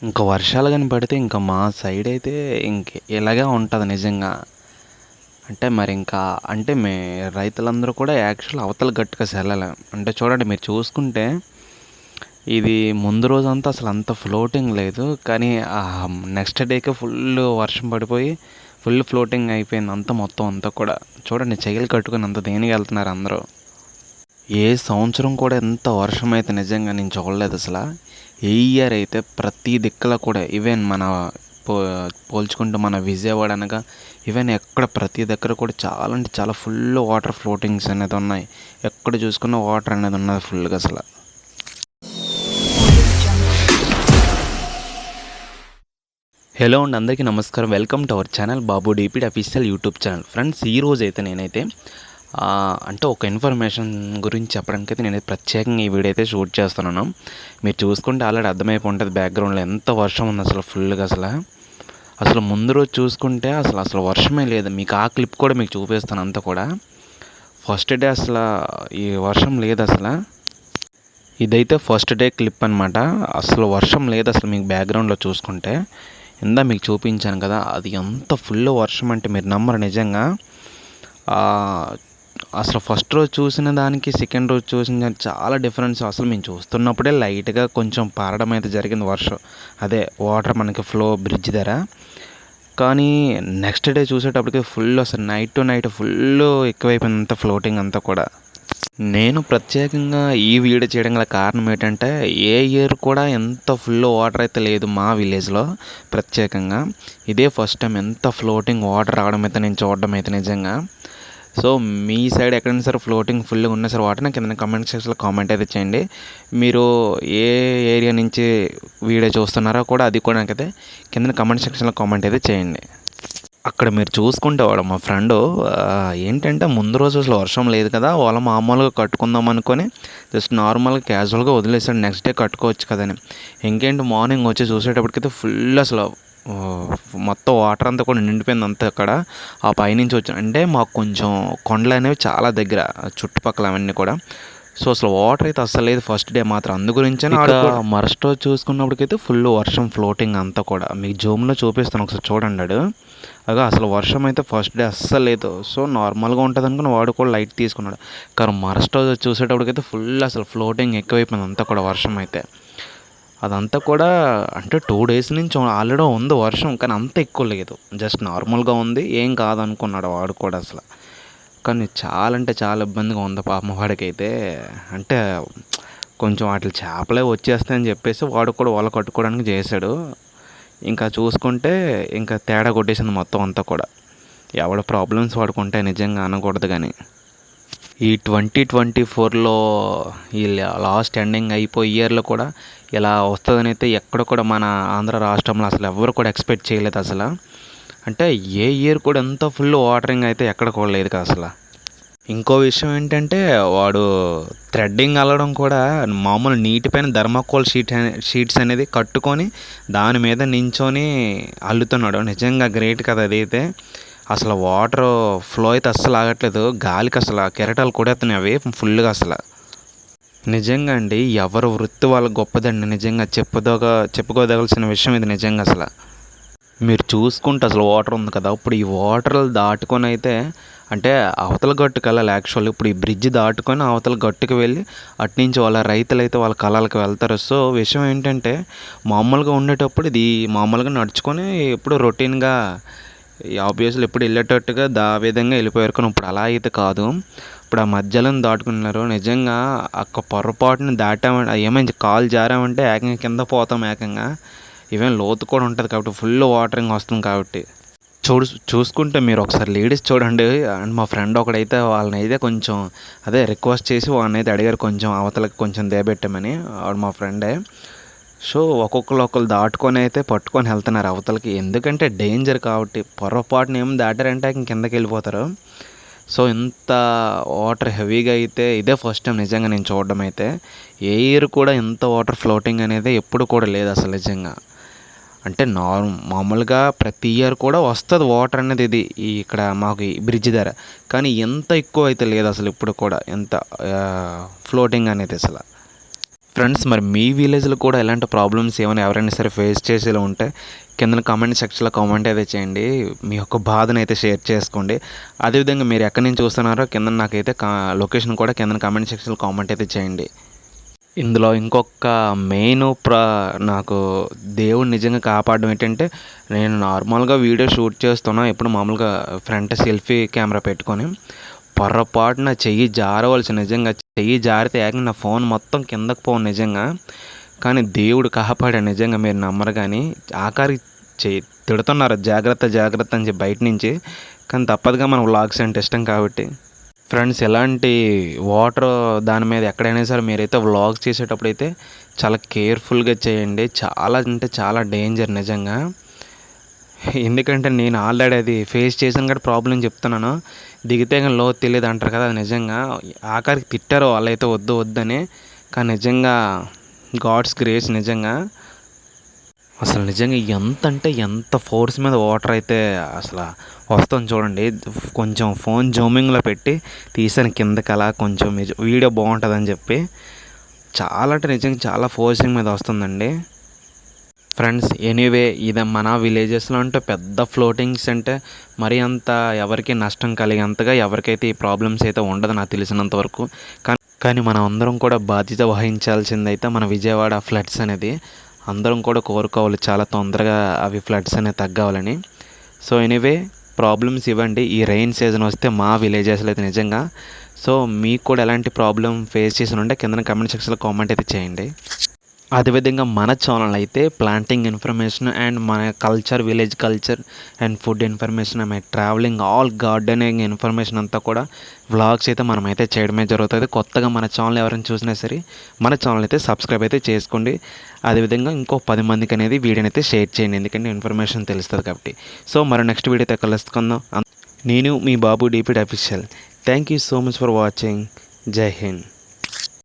ఇంక వర్షాలు గాని పడితే ఇంక మా సైడయితే ఇంక ఇలాగే ఉంటది నిజంగా. అంటే మరింకా అంటే రైతులందరూ కూడా యాక్చువల్ అవతల గట్టుకేసెళ్ళాలి. అంటే చూడండి మీరు చూసుకుంటే ఇది ముందు రోజంతా అసలంత ఫ్లోటింగ్ లేదు. కానీ నెక్స్ట్ డేకే ఫుల్లు వర్షం పడిపోయి ఫుల్ ఫ్లోటింగ్ అయిపోయింది అంతా మొత్తం అంతా కూడా. చూడండి చెయ్యలు కట్టుకొని అంత దేనికెళ్తున్నారు అందరూ. ఏ సంవత్సరం కూడా ఎంత వర్షమైతే నిజంగా నేను చూడలేదసల. ఏ ఇయర్ అయితే ప్రతి దిక్కుల కూడా ఈవెన్ మన పో పోల్చుకుంటే మన విజయవాడ అనగా ఈవెన్ ఎక్కడ ప్రతి దగ్గర కూడా చాలా అంటే చాలా ఫుల్ వాటర్ ఫ్లోటింగ్స్ అనేది ఉన్నాయి. ఎక్కడ చూసుకున్న వాటర్ అనేది ఉన్నది ఫుల్గా అసలు. హలో అండి, అందరికీ నమస్కారం. Welcome to our channel Babu DPD official YouTube channel. Friends, ఈరోజు అయితే నేనైతే అంటే ఒక ఇన్ఫర్మేషన్ గురించి చెప్పడానికైతే నేను ప్రత్యేకంగా ఈ వీడియో అయితే షూట్ చేస్తున్నాను. మీరు చూసుకుంటే ఆల్రెడీ అర్థమైపోయి ఉంటుంది బ్యాక్గ్రౌండ్లో ఎంత వర్షం ఉంది అసలు ఫుల్గా అసలు ముందు రోజు చూసుకుంటే అసలు వర్షమే లేదు. మీకు ఆ క్లిప్ కూడా మీకు చూపిస్తాను అంతా కూడా. ఫస్ట్ డే అసలు ఈ వర్షం లేదు అసలు. ఇదైతే ఫస్ట్ డే క్లిప్ అనమాట. అసలు వర్షం లేదు అసలు. మీకు బ్యాక్గ్రౌండ్లో చూసుకుంటే మీకు చూపించాను కదా, అది ఎంత ఫుల్ వర్షం అంటే మీరు నమ్మరు నిజంగా. అసలు ఫస్ట్ రోజు చూసిన దానికి సెకండ్ రోజు చూసిన దానికి చాలా డిఫరెన్స్. అసలు మేము చూస్తున్నప్పుడే లైట్గా కొంచెం పారడం అయితే జరిగింది వర్షం, అదే వాటర్ మనకి ఫ్లో బ్రిడ్జ్ దగ్గర. కానీ నెక్స్ట్ డే చూసేటప్పటికి ఫుల్ అసలు నైట్ టు నైట్ ఫుల్ ఎక్కువైపోయింది అంత ఫ్లోటింగ్ అంతా కూడా. నేను ప్రత్యేకంగా ఈ వీడియో చేయడం గల కారణం ఏంటంటే, ఏ ఇయర్ కూడా ఎంత ఫుల్ వాటర్ అయితే లేదు మా విలేజ్లో ప్రత్యేకంగా. ఇదే ఫస్ట్ టైం ఎంత ఫ్లోటింగ్ వాటర్ రావడం అయితే నేను చూడడం అయితే నిజంగా. సో మీ సైడ్ ఎక్కడైనా సరే ఫ్లోటింగ్ ఫుల్గా ఉన్నా సరే వాటర్ కింద కామెంట్ సెక్షన్లో కామెంట్ అయితే చేయండి. మీరు ఏ ఏరియా నుంచి వీడియో చూస్తున్నారో కూడా అది కూడా నాకైతే కింద కామెంట్ సెక్షన్లో కామెంట్ అయితే చేయండి. అక్కడ మీరు చూసుకుంటే వాడు మా ఫ్రెండు ఏంటంటే ముందు రోజు అసలు వర్షం లేదు కదా, వాళ్ళ మామూలుగా కట్టుకుందాం అనుకొని జస్ట్ నార్మల్గా క్యాజువల్గా వదిలేసాడు. నెక్స్ట్ డే కట్టుకోవచ్చు కదని. ఇంకేంటి మార్నింగ్ వచ్చి చూసేటప్పటికైతే ఫుల్ అసలు మొత్తం వాటర్ అంతా కూడా నిండిపోయింది అంతా అక్కడ. ఆ పైనుంచి వచ్చి అంటే మాకు కొంచెం కొండలు అనేవి చాలా దగ్గర చుట్టుపక్కల అవన్నీ కూడా. సో అసలు వాటర్ అయితే అస్సలు లేదు ఫస్ట్ డే మాత్రం. అందు గురించి మరస్ట్ రోజు చూసుకున్నప్పటికైతే ఫుల్ వర్షం ఫ్లోటింగ్ అంతా కూడా. మీకు జూమ్లో చూపిస్తాను ఒకసారి చూడండి. అసలు వర్షం అయితే ఫస్ట్ డే అస్సలు లేదు. సో నార్మల్గా ఉంటుంది అనుకుని వాడు కూడా లైట్ తీసుకున్నాడు. కానీ మరస్ట్ రోజు చూసేటప్పటికైతే ఫుల్ అసలు ఫ్లోటింగ్ ఎక్కువైపోయింది అంతా కూడా వర్షం అయితే. అదంతా కూడా అంటే 2 డేస్ నుంచి ఆల్రెడీ ఉంది వర్షం, కానీ అంత ఎక్కువ లేదు, జస్ట్ నార్మల్గా ఉంది, ఏం కాదనుకున్నాడు వాడు కూడా అసలు. కానీ చాలా అంటే చాలా ఇబ్బందిగా ఉంది పాపం వాడికైతే. అంటే కొంచెం వాటి చేపలే వచ్చేస్తాయని చెప్పేసి వాడు కూడా వల కట్టుకోవడానికి చేశాడు. ఇంకా చూసుకుంటే ఇంకా తేడా కొట్టేసింది మొత్తం అంతా కూడా. ఎవడ ప్రాబ్లమ్స్ వాడుకుంటే నిజంగా అనకూడదు. కానీ ఈ 2024లో ఈ లాస్ట్ ఎండింగ్ అయిపోయి ఇయర్లో కూడా ఇలా వస్తుందని అయితే ఎక్కడ కూడా మన ఆంధ్ర రాష్ట్రంలో అసలు ఎవరు కూడా ఎక్స్పెక్ట్ చేయలేదు అసలు. అంటే ఏ ఇయర్ కూడా ఎంత ఫుల్ వాటరింగ్ అయితే ఎక్కడ కూడా లేదు కదా అసలు. ఇంకో విషయం ఏంటంటే వాడు థ్రెడ్డింగ్ అల్లడం కూడా మామూలు నీటిపైన థర్మాకోల్ షీట్స్ అనేది కట్టుకొని దాని మీద నించొని అల్లుతున్నాడు. నిజంగా గ్రేట్ కదా అదైతే. అసలు వాటర్ ఫ్లో అయితే అస్సలు ఆగట్లేదు, గాలికి అసలు కెరటాలు కొడేస్తున్నాయి అవి ఫుల్గా అసలు. నిజంగా అండి, ఎవరు వృత్తి వాళ్ళ గొప్పదండి నిజంగా. చెప్పుకోదగలసిన విషయం ఇది నిజంగా అసలు. మీరు చూసుకుంటే అసలు వాటర్ ఉంది కదా, ఇప్పుడు ఈ వాటర్ దాటుకొని అయితే అంటే అవతల గట్టుకు వెళ్ళాలి యాక్చువల్లీ. ఇప్పుడు ఈ బ్రిడ్జ్ దాటుకొని అవతల గట్టుకు వెళ్ళి అట్నుంచి వాళ్ళ రైతులు అయితే వాళ్ళ కళాలకు వెళ్తారు. సో విషయం ఏంటంటే, మామూలుగా ఉండేటప్పుడు ఇది మామూలుగా నడుచుకొని ఇప్పుడు రొటీన్గా ఆబ్వియస్లీ ఎప్పుడు వెళ్ళేటట్టుగా విధంగా వెళ్ళిపోయారు. కానీ ఇప్పుడు అలా అయితే కాదు. ఇప్పుడు ఆ మధ్యలో దాటుకున్నారు. నిజంగా ఒక్క పొరపాటుని దాటామంటే ఏమైంది, కాలు జారామంటే ఏకంగా కింద పోతాం ఏకంగా. ఈవెన్ లోతు కూడా ఉంటుంది కాబట్టి ఫుల్ వాటరింగ్ వస్తుంది కాబట్టి. చూసుకుంటే మీరు ఒకసారి లేడీస్ చూడండి. అండ్ మా ఫ్రెండ్ ఒకడైతే వాళ్ళని అయితే కొంచెం అదే రిక్వెస్ట్ చేసి వాళ్ళని అయితే అడిగారు కొంచెం అవతలకి కొంచెం దేబెట్టమని. వాడు మా ఫ్రెండే. సో ఒకళ్ళు దాటుకొని అయితే పట్టుకొని వెళ్తున్నారు అవతలకి. ఎందుకంటే డేంజర్ కాబట్టి. పొరపాటున ఏం దాటారంటే కిందకి వెళ్ళిపోతారు. సో ఇంత వాటర్ హెవీగా అయితే ఇదే ఫస్ట్ టైం నిజంగా నేను చూడడం అయితే. ఏ ఇయర్ కూడా ఇంత వాటర్ ఫ్లోటింగ్ అనేది ఎప్పుడు కూడా లేదు అసలు నిజంగా. అంటే మామూలుగా ప్రతి ఇయర్ కూడా వస్తుంది వాటర్ అనేది ఇది ఇక్కడ మాకు ఈ బ్రిడ్జ్ దగ్గర. కానీ ఎంత ఎక్కువ అయితే లేదు అసలు ఇప్పుడు కూడా ఎంత ఫ్లోటింగ్ అనేది అసలు. ఫ్రెండ్స్, మరి మీ విలేజ్లో కూడా ఇలాంటి ప్రాబ్లమ్స్ ఏమైనా ఎవరైనా సరే ఫేస్ చేసేలా ఉంటే కింద కామెంట్ సెక్షన్లో కామెంట్ అయితే చేయండి. మీ యొక్క బాధను అయితే షేర్ చేసుకోండి. అదేవిధంగా మీరు ఎక్కడి నుంచి చూస్తున్నారో కింద నాకైతే లొకేషన్ కూడా కింద కామెంట్ సెక్షన్లో కామెంట్ అయితే చేయండి. ఇందులో ఇంకొక మెయిన్ నాకు దేవుడు నిజంగా కాపాడడం ఏంటంటే, నేను నార్మల్గా వీడియో షూట్ చేస్తున్నా ఎప్పుడు మామూలుగా ఫ్రంట్ సెల్ఫీ కెమెరా పెట్టుకొని పొరపాటున చెయ్యి జారవలసి, నిజంగా చెయ్యి జారితే ఏకంగా నా ఫోన్ మొత్తం కిందకు పోను నిజంగా. కానీ దేవుడు కాపాడాడు నిజంగా, మీరు నమ్మరు. కానీ ఆఖరికి తిడుతున్నారు జాగ్రత్త జాగ్రత్త అని చెప్పి బయట నుంచి. కానీ తప్పదుగా, మన వ్లాగ్స్ అంటే ఇష్టం కాబట్టి. ఫ్రెండ్స్, ఎలాంటి వాటర్ దాని మీద ఎక్కడైనా సరే మీరైతే వ్లాగ్స్ చేసేటప్పుడు అయితే చాలా కేర్ఫుల్గా చేయండి. చాలా అంటే చాలా డేంజర్ నిజంగా. ఎందుకంటే నేను ఆల్రెడీ అది ఫేస్ చేశాను కాబట్టి ప్రాబ్లం చెప్తున్నాను. దిగితే కానీ లోతు తెలియదు అంటారు కదా, అది నిజంగా. ఆఖరికి తిట్టారు వాళ్ళైతే వద్దు వద్దని. కానీ నిజంగా గాడ్స్ గ్రేస్ నిజంగా. అసలు నిజంగా ఎంత అంటే ఎంత ఫోర్స్ మీద వాటర్ అయితే అసలు వస్తుంది చూడండి. కొంచెం ఫోన్ జూమింగ్లో పెట్టి తీసాను కిందకి, అలా కొంచెం వీడియో బాగుంటుందని చెప్పి. చాలా అంటే నిజంగా చాలా ఫోర్సింగ్ మీద వస్తుందండి. ఫ్రెండ్స్, ఎనీవే ఇది మన విలేజెస్లో అంటే పెద్ద ఫ్లోటింగ్స్ అంటే మరీ అంత ఎవరికి నష్టం కలిగేంతగా ఎవరికైతే ఈ ప్రాబ్లమ్స్ అయితే ఉండదు నాకు తెలిసినంత వరకు. కానీ మనం అందరం కూడా బాధ్యత వహించాల్సిందైతే మన విజయవాడ ఫ్లడ్స్ అనేది అందరం కూడా కోరుకోవాలి, చాలా తొందరగా అవి ఫ్లడ్స్ అనేవి తగ్గాలని. సో ఎనీవే, ప్రాబ్లమ్స్ ఇవ్వండి. ఈ రెయిన్ సీజన్ వస్తే మా విలేజెస్లో అయితే నిజంగా. సో మీకు కూడా ఎలాంటి ప్రాబ్లం ఫేస్ చేసి ఉంటే కింద కామెంట్ సెక్షన్లో కామెంట్ అయితే చేయండి. అదేవిధంగా మన ఛానల్ అయితే ప్లాంటింగ్ ఇన్ఫర్మేషన్ అండ్ మన culture, village culture and food information, travelling, all gardening information అంతా కూడా వ్లాగ్స్ అయితే మనమైతే చేయడమే జరుగుతుంది. కొత్తగా మన ఛానల్ ఎవరైనా చూసినా సరే మన ఛానల్ అయితే సబ్స్క్రైబ్ అయితే చేసుకోండి. అదేవిధంగా ఇంకో 10 మందికి అనేది వీడియోని అయితే షేర్ చేయండి, ఎందుకంటే ఇన్ఫర్మేషన్ తెలుస్తుంది కాబట్టి. సో మరి నెక్స్ట్ వీడియో అయితే కలుసుకుందాం. నేను మీ బాబు DPD official. Thank you so much for watching. జై హింద్.